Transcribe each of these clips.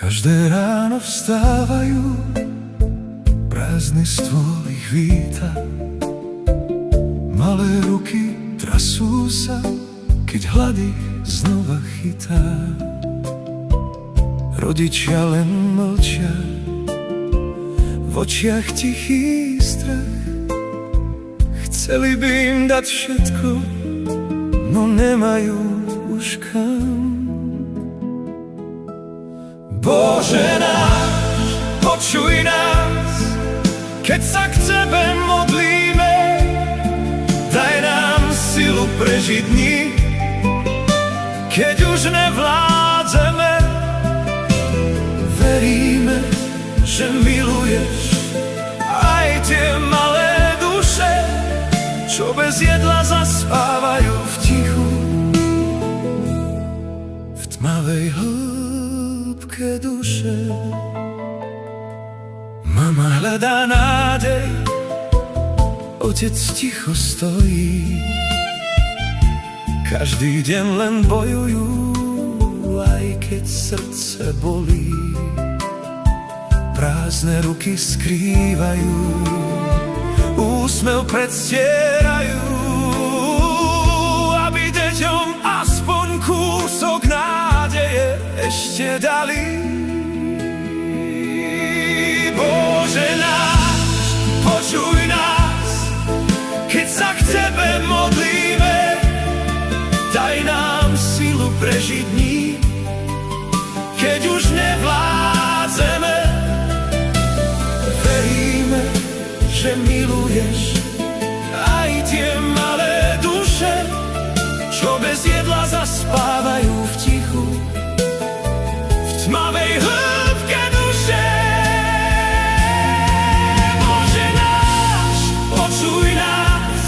Každé ráno vstávajú, prázdny stôl ich víta. Malé ruky trasú sa, keď hlad ich znova chytá. Rodičia len mlčia, v očiach tichý strach. Chceli by im dať všetko, no nemajú už kam. Bože náš, počuj nás, keď sa k Tebe modlíme. Daj nám silu prežiť dni, keď už nevládzeme. Veríme, že miluješ aj tie malé duše, čo bez jedla zaspávajú v tichu, v tmavej hĺbke duše. Mama hľadá nádej, otec ticho stojí. Každý deň len bojujú, aj keď srdce bolí. Prázdne ruky skrývajú, úsmev predstierajú, aby deťom aspoň kúsok nádeje ešte dali. Bože náš, počuj nás, keď sa k Tebe modlíme. Daj nám silu prežiť dní, keď už nevládzeme. Veríme, že miluješ aj tie malé duše, čo bez jedla zaspávajú v tichu, v tmavej hĺbke duše. Bože náš, počuj nás,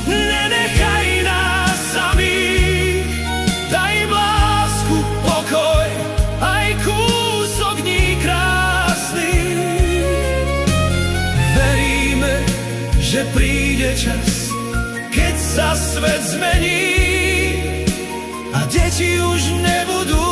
nenechaj nás samých. Daj im lásku, pokoj, aj kúsok dní krásnych. Veríme, že príde čas, keď sa svet zmení a deti už nebudú